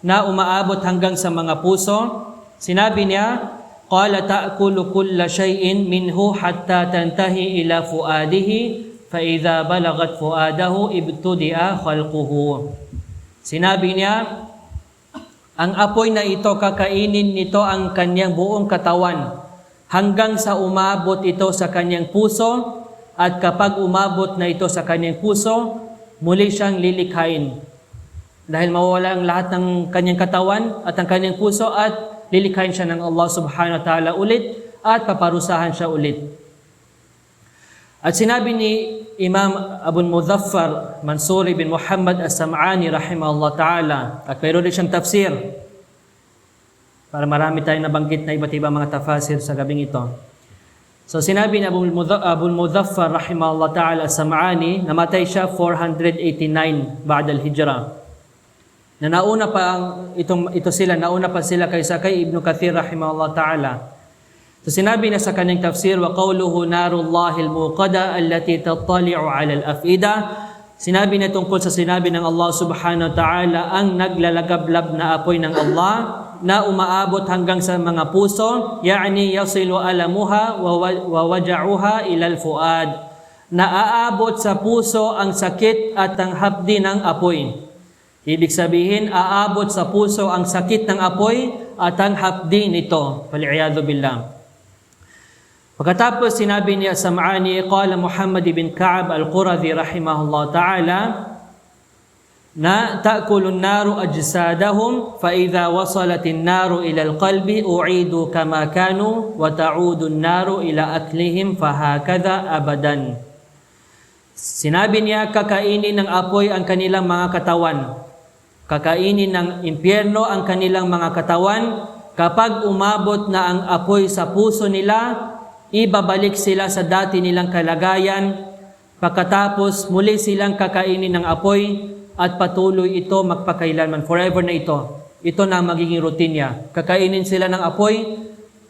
na umaabot hanggang sa mga puso. Sinabi niya, qala ta'kulu kulla shay'in minhu hatta tantahi ila fuadihi fa idza balagat fuadahu ibtudi'a khalquhu. Sinabi niya, ang apoy na ito, kakainin nito ang kanyang buong katawan hanggang sa umabot ito sa kanyang puso, at kapag umabot na ito sa kanyang puso, muli siyang lilikhain. Dahil mawawala ang lahat ng kanyang katawan at ang kanyang puso, at lilikhain siya ng Allah subhanahu wa ta'ala ulit at paparusahan siya ulit. At sinabi ni Imam Abu Muzaffar Mansur bin Muhammad As-Sam'ani rahimahullah ta'ala, at mayroon din siyang tafsir, para marami tayong nabanggit na iba't ibang mga tafasir sa gabing ito. So sinabi ni Abu Muzaffar rahimahullah ta'ala As-Sam'ani, namatay siya 489 ba'da al-hijra. Na nauna pa sila kaysa kay Ibn Kathir rahimahullah ta'ala. So sinabi na sa kanyang tafsir, wa qawluhu narullahil muqada allati tattali'u 'ala al-af'ida. Sinabi na tungkol sa sinabi ng Allah subhanahu wa ta'ala, ang naglalagablab na apoy ng Allah na umaabot hanggang sa mga puso, ya'ni yasilu alamuha wa waja'uha ila al-fuad. Naaabot sa puso ang sakit at ang hapdi ng apoy. Ibig sabihin, aabot sa puso ang sakit ng apoy at ang hapdi nito. Wal'iyadhu billah. Pagkatapos sinabi niya Sam'ani, qala Muhammad ibn Ka'ab al-Quradhi rahimahullah ta'ala, na ta'kulun naru ajsadahum fa idza wasalatin naru ila alqalbi u'idu kama kanu wa ta'udu naru ila aklihim fa hakadha abadan. Sinabi niya, kakainin ng apoy ang kanilang mga katawan. Kakainin ng impyerno ang kanilang mga katawan. Kapag umabot na ang apoy sa puso nila, ibabalik sila sa dati nilang kalagayan. Pagkatapos muli silang kakainin ng apoy at patuloy ito magpakailanman. Forever na ito. Ito na magiging routine niya. Kakainin sila ng apoy,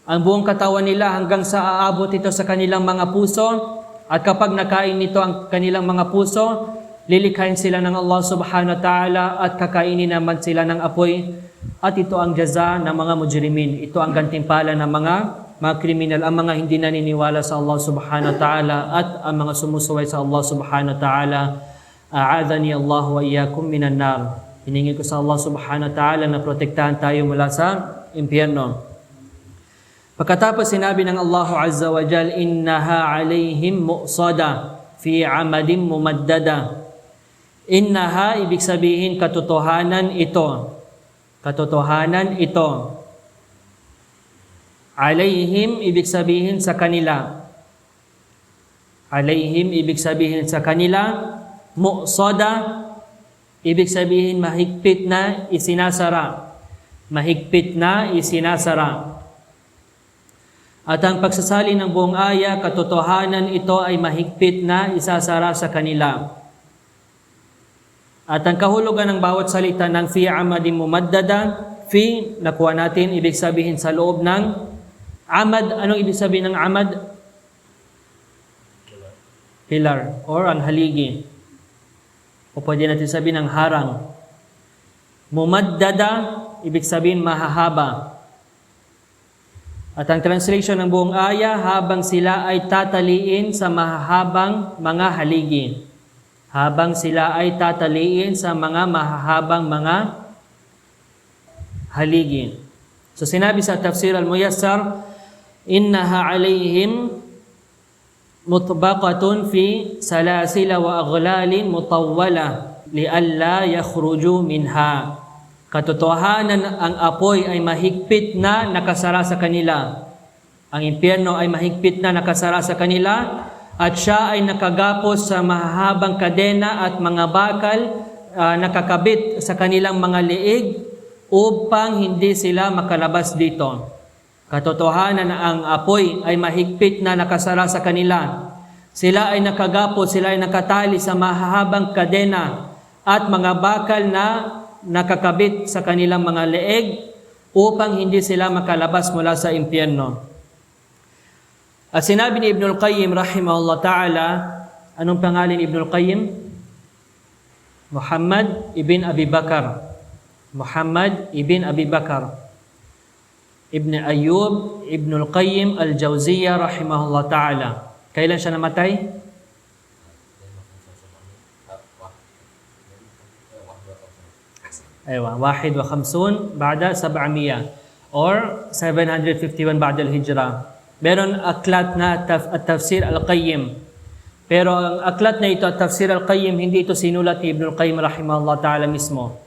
ang buong katawan nila hanggang sa aabot ito sa kanilang mga puso. At kapag nakain nito ang kanilang mga puso, lilikhain sila ng Allah subhanahu wa ta'ala at kakainin naman sila ng apoy. At ito ang jaza ng mga mujrimin. Ito ang gantimpala ng mga kriminal, ang mga hindi naniniwala sa Allah subhanahu wa ta'ala at ang mga sumusuway sa Allah subhanahu wa ta'ala. A'adhani Allah wa iyyakum minan nar. Hiningi ko sa Allah subhanahu wa ta'ala na protektahan tayo mula sa impyerno. Pagkatapos sinabi ng Allah Azza wa Jal, innaha alayhim mu'sada fi amadin mumaddada. Innaha, ibig sabihin katotohanan ito. Katotohanan ito. Alayhim, ibig sabihin sa kanila. Alayhim, ibig sabihin sa kanila. Mu'sada, ibig sabihin mahigpit na isinasara. Mahigpit na isinasara. At ang pagsasali ng buong aya, katotohanan ito ay mahigpit na isasara sa kanila. At ang kahulugan ng bawat salita ng fi amadin mumaddada, fi, nakuha natin, ibig sabihin sa loob ng amad. Anong ibig sabihin ng amad? Pilar, or ang haligi. O pwede natin sabihin ng harang. Mumaddada, ibig sabihin mahahaba. At ang translation ng buong aya, habang sila ay tataliin sa mahahabang mga haligi. Habang sila ay tataliin sa mga mahahabang mga haligi. So sinabi sa Tafsir al-Muyassar, innaha alayhim mutbaqatun fi salasila wa aglalin mutawwala lialla yakhruju minha. Katotohanan, ang apoy ay mahigpit na nakasara sa kanila. Ang impyerno ay mahigpit na nakasara sa kanila at siya ay nakagapos sa mahahabang kadena at mga bakal nakakabit sa kanilang mga liig upang hindi sila makalabas dito. Katotohanan, ang apoy ay mahigpit na nakasara sa kanila. Sila ay nakagapos, sila ay nakatali sa mahahabang kadena at mga bakal na nakakabit sa kanilang mga leeg upang hindi sila makalabas mula sa impyerno. At sinabi ni Ibnul Qayyim rahimahullah ta'ala, anong pangalan ni Ibnul Qayyim? Muhammad ibn Abi Bakar. Muhammad ibn Abi Bakar. Ibn Ayyub, Ibnul Qayyim al-Jawziyya rahimahullah ta'ala. Kailan siya namatay? Aywa, 51 ba'da 700 or 751 ba'da al-Hijrah. Meron aklat na at-Tafsir al-Qayyim. Pero ang aklat na ito, at-Tafsir al-Qayyim, hindi ito sinulat ni Ibnul Qayyim rahimahullah ta'ala mismo.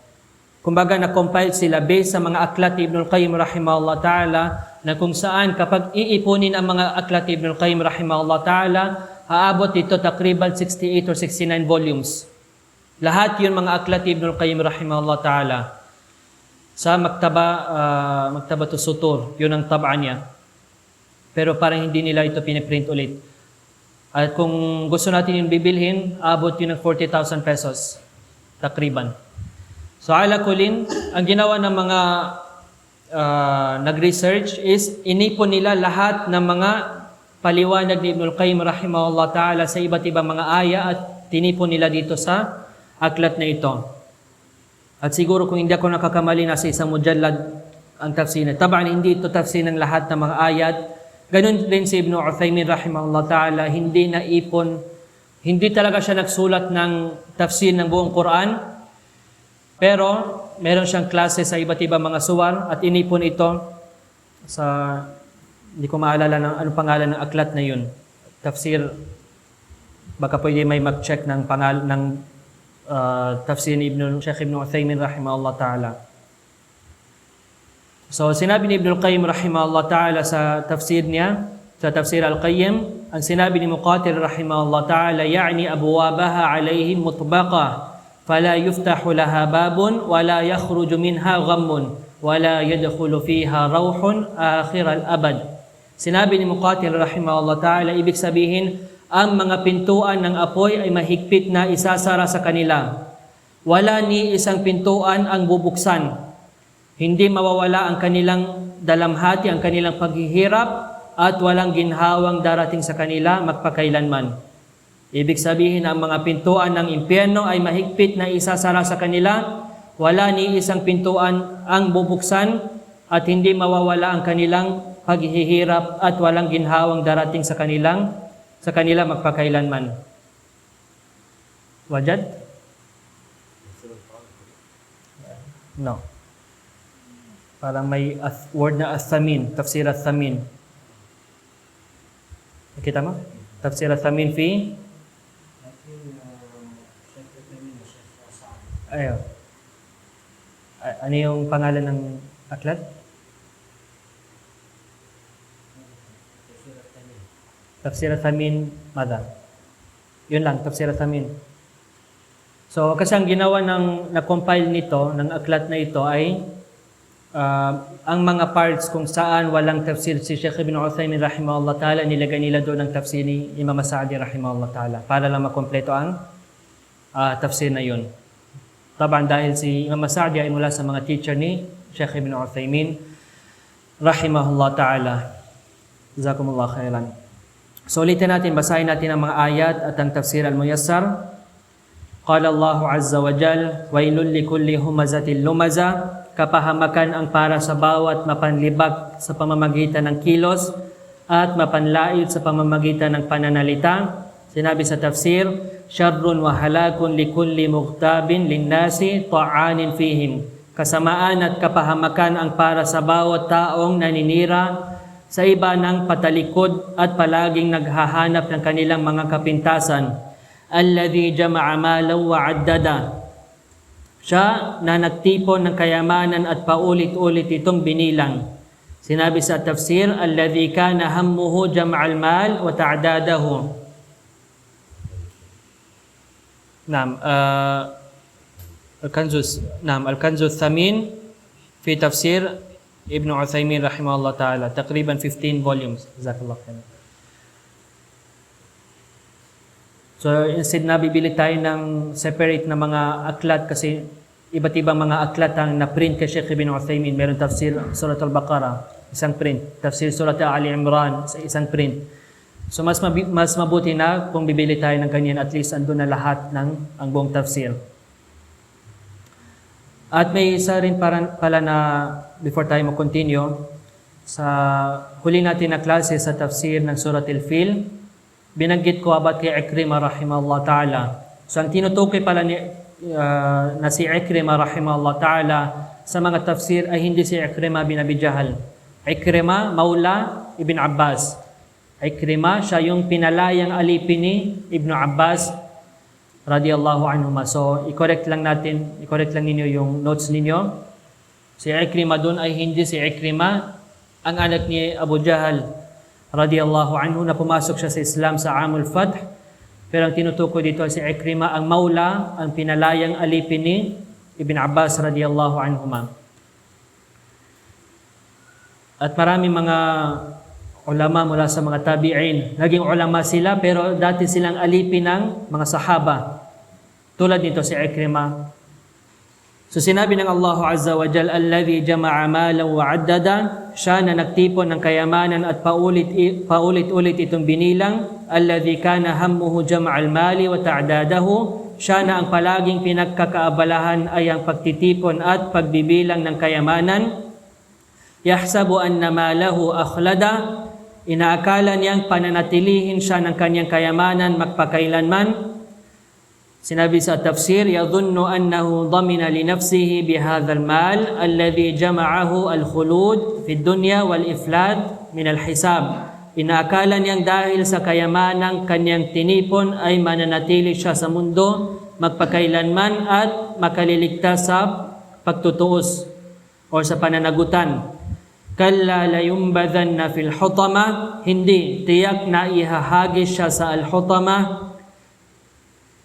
Kumbaga na-compile sila based sa mga aklat ni Ibnul Qayyim rahimahullah ta'ala na kung saan kapag iipunin ang mga aklat ni Ibnul Qayyim rahimahullah ta'ala, aabot ito takriban 68 or 69 volumes. Lahat yun mga aklat ni Ibnul Qayyim rahimahullah ta'ala. Sa Maktaba Sutur, yun ang tab'a niya. Pero parang hindi nila ito piniprint ulit. At kung gusto natin yung bibilhin, aabot yun ng 40,000 pesos. Takriban. So ala kulin, ang ginawa ng mga nag-research is inipon nila lahat ng mga paliwanag ni Ibnul Qayyim rahimahullah ta'ala sa iba't ibang mga aya at tinipon nila dito sa aklat na ito. At siguro kung hindi ako nakakamali, nasa isang mujallad ang tafsir na. Taban, hindi ito tafsir ng lahat ng mga ayat. Ganun din si Ibn Uthaymin rahimahullah ta'ala, hindi naipon, hindi talaga siya nagsulat ng tafsir ng buong Quran. Pero meron siyang klase sa iba't ibang mga suwar at inipon ito sa, hindi ko maalala ng anong pangalan ng aklat na yun. Tafsir, baka pwede may mag-check ng pangalan ng tafsir ni Sheikh Ibn Uthaymin rahimahullah ta'ala. So sinabi ni Ibn al-Qayyim rahimahullah ta'ala sa tafsir niya, sa tafsir al-Qayyim, ang sinabi ni Muqatil rahimahullah ta'ala, yani abwabaha alayhim mutbaqa, fala yuftahu laha babun, wala yakhruju minha ghammun, wala yadkhulu fiha rawhun akhir al-abad. Sinabi ni Muqatil rahimahullah ta'ala, ibig sabihin, ang mga pintuan ng apoy ay mahigpit na isasara sa kanila. Wala ni isang pintuan ang bubuksan. Hindi mawawala ang kanilang dalamhati, ang kanilang paghihirap, at walang ginhawang darating sa kanila magpakailanman. Ibig sabihin, ang mga pintuan ng impyerno ay mahigpit na isasara sa kanila. Wala ni isang pintuan ang bubuksan at hindi mawawala ang kanilang paghihirap at walang ginhawang darating sa kanila magpakailanman. Wajad? No. Parang may word na as-samin, tafsir as-samin. Nakita mo? Tafsir as-samin fi? Ayo. Ano yung pangalan ng aklat? Tafsir as-samin, mada? Yun lang, tafsir as-samin. So, kasi ang ginawa na-compile nito, ng aklat na ito ay ang mga parts kung saan walang tafsir si Sheikh Ibn Uthaymin rahimahullah ta'ala, nilagay nila doon ang tafsir ni Imam Sa'di rahimahullah ta'ala para lang makompleto ang tafsir na yun. Taban dahil si Imam Sa'di ay mula sa mga teacher ni Sheikh Ibn Uthaymin rahimahullah ta'ala. Jazakumullah khairan. So ulitin natin, basahin natin ang mga ayat at ang tafsir al-muyassar. Qala Allahu azza wa jal, wailul likulli humazatil lumaza, kapahamakan ang para sa bawat mapanlibak sa pamamagitan ng kilos at mapanlait sa pamamagitan ng pananalita. Sinabi sa tafsir, syarrun wa halakun likulli mughtabin linnasi ta'anin fihim. Kasamaan at kapahamakan ang para sa bawat taong naninira sa iba ng patalikod at palaging naghahanap ng kanilang mga kapintasan. Alladhi jama'a malan wa 'addada. Siya na nagtipon ng kayamanan at paulit-ulit itong binilang. Sinabi sa tafsir, alladhi kana hammuhu jam'al mal wa ta'dadahu. Naam, al-Kanzus Thamin fi tafsir Ibn Uthaymin rahimahullah ta'ala, takriban 15 volumes. Jazakallah khair. So instead na bibili tayo ng separate na mga aklat kasi iba't ibang mga aklat ang na-print kay Sheikh Ibn Uthaymin. Meron tafsir Surat Al-Baqarah, isang print. Tafsir Surat Ali Imran, isang print. So mas mabuti na kung bibili tayo ng ganyan, at least andun na lahat ng ang buong tafsir. At may isa rin pala na before tayo mag-continue, sa huli natin na klase sa tafsir ng Surat Al-Fil, binanggit ko about kay Ikrimah rahimahullah ta'ala. So ang tinutukoy pala na si Ikrimah rahimahullah ta'ala sa mga tafsir ay hindi si Ikrimah bin Abi Jahal. Ikrimah, Maula Ibn Abbas. Ikrimah, siya yung pinalayang alipin ni Ibn Abbas radiyallahu anhuma. So i-correct lang ninyo yung notes ninyo. Si Ikrimah doon ay hindi si Ikrimah, ang anak ni Abu Jahal radiyallahu anhu, na pumasok siya sa Islam sa Amul Fath. Pero ang tinutukoy dito si Ikrimah, ang Maula, ang pinalayang alipin ni Ibn Abbas radiyallahu anhuma. At maraming mga ulama mula sa mga tabi'in, naging ulama sila pero dati silang alipin ng mga sahaba. Tulad nito si Ikrimah. So sinabi ng Allah Azza wa Jal, alladhi jama'a malan wa 'addada, siya na nagtipon ng kayamanan at paulit-ulit itong binilang. Alladhi kana hammuhu jam'al mali wa ta'dadahu, siya na ang palaging pinagkakaabalahan ay ang pagtitipon at pagbibilang ng kayamanan. Yahsabu anna malahu akhlada, inaakala niyang pananatilihin siya ng kanyang kayamanan magpakailanman. Sinabi sa tafsir, yadhunnu annahu dhamina li nafsihi bihadhal mal alladhi jama'ahu al-khulud fi dunya wal iflat min al-hisab. Inaakala niyang dahil sa kayamanang kanyang tinipon ay mananatili siya sa mundo magpakailanman at makaliligtas sa pagtutuos o sa pananagutan. Kalla layumbadanna fil hutama, hindi, tiyak na ihahagis siya sa al-hutama.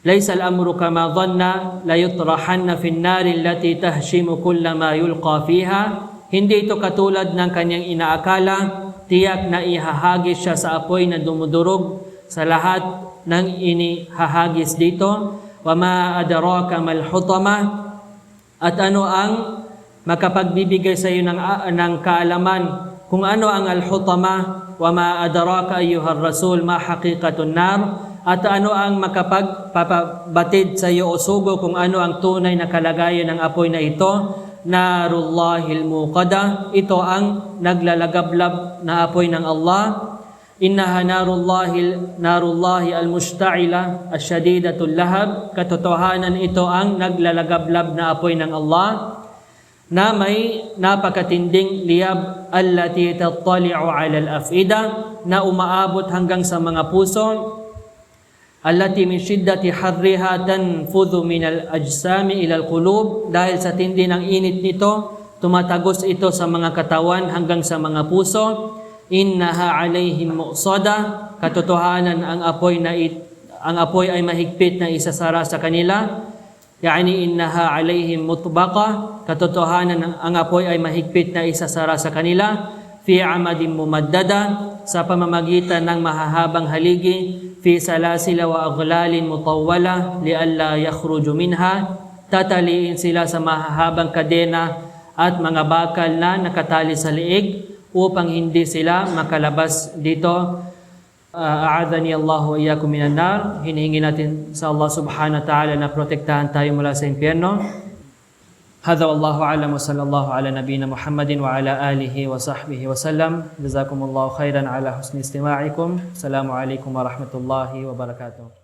Laysa al-amru kama dhanna layutrahanna fin nari allati tahshimu kulla ma yulqa fiha. Hindi ito katulad ng kanyang inaakala, tiyak na ihahagis siya sa apoy na dumudurog sa lahat ng inihahagis dito. Wa ma adraka mal hutama, at ano ang makapagbibigay sa iyo ng kaalaman kung ano ang al-hutama. Wa ma adraka ayyuhar rasul ma haqiqatun nar, at ano ang makapagpapabatid sa iyo o sugo kung ano ang tunay na kalagayan ng apoy na ito. Narullahil muqada, ito ang naglalagablab na apoy ng Allah. Innaha narullahi al-mushta'ila asyadidatul lahab, katotohanan ito ang naglalagablab na apoy ng Allah na may napakatinding liyab, allati tattali'u 'ala al-af'ida, na umaabot hanggang sa mga puso, allati min shiddati harriha tanfudhu min al-ajsami ila al-qulub, dahil sa tindi ng init nito tumatagos ito sa mga katawan hanggang sa mga puso. Innaha 'alaihim mu'sada, katotohanan ang apoy ay mahigpit na isasara sa kanila. Yani innaha 'alaihim mutbaqa, katotohanan ang apoy ay mahigpit na isasara sa kanila. Fi 'amadin mumaddada, sa pamamagitan ng mahahabang haligi. Fi salasila wa aglalin mutawwala lialla yakhruju minha, tataliin sila sa mahahabang kadena at mga bakal na nakatali sa liig upang hindi sila makalabas dito. A'adhani Allahu wa iyyakum minan nar. Hinihingi natin sa Allah subhanahu wa ta'ala na protektahan tayo mula sa impyerno. Hadha wallahu a'lam, wa sallallahu ala nabiyyina Muhammadin wa ala alihi wa sahbihi wa sallam. Jazakumullahu khairan ala husni istima'ikum. Assalamu alaikum wa rahmatullahi wa barakatuh.